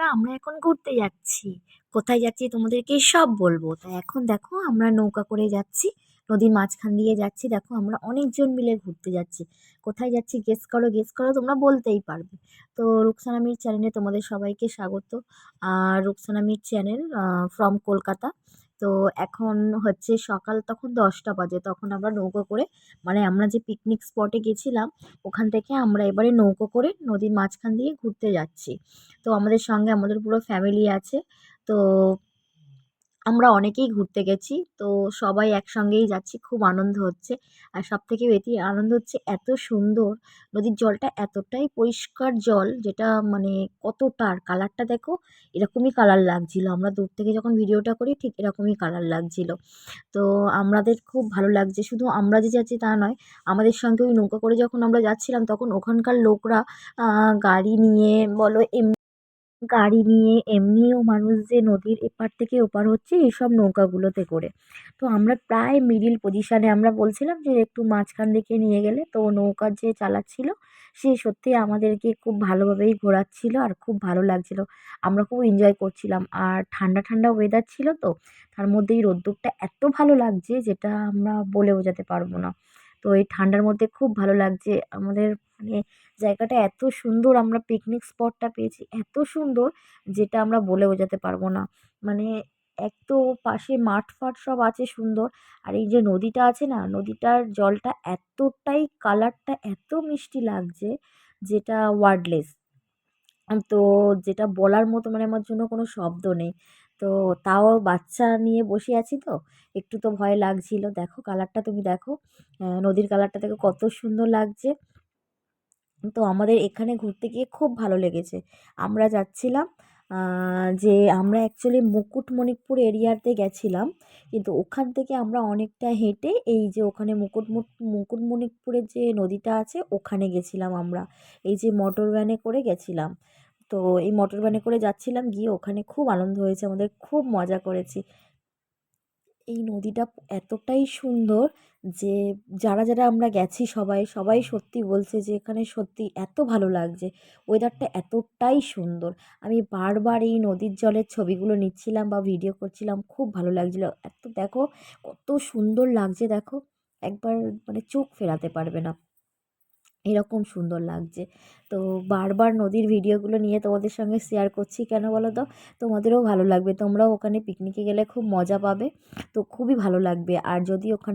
বন্ধুরা, আমরা এখন ঘুরতে যাচ্ছি। কোথায় যাচ্ছি তোমাদেরকে সব বলবো। তাই এখন দেখো আমরা নৌকা করে যাচ্ছি, নদীর মাঝখান দিয়ে যাচ্ছি। দেখো আমরা অনেকজন মিলে ঘুরতে যাচ্ছি। কোথায় যাচ্ছি গেস করো, গেস করো, তোমরা বলতেই পারবে। তো রুকসানামির চ্যানেলে তোমাদের সবাইকে স্বাগত। আর রুকসানামির চ্যানেল ফ্রম কলকাতা। তো এখন হচ্ছে সকাল, তখন 10টা বাজে। তখন আমরা নৌকো করে, মানে আমরা যে পিকনিক স্পটে গেছিলাম ওখান থেকে আমরা এবারে নৌকো করে নদীর মাঝখান দিয়ে ঘুরতে যাচ্ছি। তো আমাদের সঙ্গে আমাদের পুরো ফ্যামিলি আছে। তো আমরা অনেকেই ঘুরতে গেছি, তো সবাই একসঙ্গেই যাচ্ছি, খুব আনন্দ হচ্ছে। আর সব থেকে বেশি আনন্দ হচ্ছে, এত সুন্দর নদীর জলটা, এতটাই পরিষ্কার জল, যেটা মানে কতটা, আর কালারটা দেখো, এরকমই কালার লাগছিল। আমরা দূর থেকে যখন ভিডিওটা করি ঠিক এরকমই কালার লাগছিল। তো আমাদের খুব ভালো লাগছে। শুধু আমরা যে যাচ্ছি তা নয়, আমাদের সঙ্গে ওই নৌকা করে যখন আমরা যাচ্ছিলাম তখন ওখানকার লোকরা গাড়ি নিয়ে বলো, গাড়ি নিয়ে এমনিও মানুষ যে নদীর এপার থেকে ওপার হচ্ছে এইসব নৌকাগুলোতে করে। তো আমরা প্রায় মিডিল পজিশানে, আমরা বলছিলাম যে একটু মাঝখান দিকে নিয়ে গেলে, তো নৌকা যে চালাচ্ছিল সে সত্যি আমাদেরকে খুব ভালোভাবেই ঘোরাচ্ছিল আর খুব ভালো লাগছিল। আমরা খুব এনজয় করছিলাম, আর ঠান্ডা ঠান্ডা ওয়েদার ছিল, তো তার মধ্যে এই রোদ্দুরটা এত ভালো লাগছে যেটা আমরা বলে বোঝাতে পারবো না। তো এই ঠান্ডার মধ্যে খুব ভালো লাগছে আমাদের, মানে জায়গাটা এত সুন্দর, আমরা পিকনিক স্পটটা পেয়েছি এত সুন্দর যেটা আমরা বলে বোঝাতে পারবো না। মানে এক তো পাশে মাঠ ফাট সব আছে সুন্দর, আর এই যে নদীটা আছে না, নদীটার জলটা এতটাই, কালারটা এত মিষ্টি লাগছে যেটা ওয়ার্ডলেস। তো যেটা বলার মতো, মানে আমার জন্য কোনো শব্দ নেই। তো তাও বাচ্চা নিয়ে বসে আছি, তো একটু তো ভয় লাগছিল। দেখো কালারটা, তুমি দেখো নদীর কালারটা দেখো কত সুন্দর লাগছে। তো আমাদের এখানে ঘুরতে গিয়ে খুব ভালো লেগেছে। আমরা যাচ্ছিলাম, যে আমরা অ্যাকচুয়ালি মুকুটমণিপুর এরিয়াতে গেছিলাম, কিন্তু ওখান থেকে আমরা অনেকটা হেঁটে এই যে ওখানে মুকুটমণিপুরের যে নদীটা আছে ওখানে গেছিলাম আমরা। এই যে মোটর ভ্যানে করে গেছিলাম। তো এই মোটর ভ্যানে করে যাচ্ছিলাম, গিয়ে ওখানে খুব আনন্দ হয়েছে আমাদের, খুব মজা করেছি। এই নদীটা এতটাই সুন্দর যে যারা যারা আমরা গেছি সবাই সবাই সত্যি বলছে যে এখানে সত্যি এত ভালো লাগছে, ওয়েদারটা এতটাই সুন্দর। আমি বারবার এই নদীর জলের ছবিগুলো নিচ্ছিলাম বা ভিডিও করছিলাম, খুব ভালো লাগছিলো। এত দেখো কত সুন্দর লাগছে, দেখো একবার মানে চোখ ফেরাতে পারবে না, এরকম সুন্দর লাগছে। তো বারবার নদীর ভিডিওগুলো নিয়ে তোমাদের সঙ্গে শেয়ার করছি, কেন বলো তো, তোমাদেরও ভালো লাগবে, তোমরাও ওখানে পিকনিকে গেলে খুব মজা পাবে। তো খুবই ভালো লাগবে। আর যদি ওখানে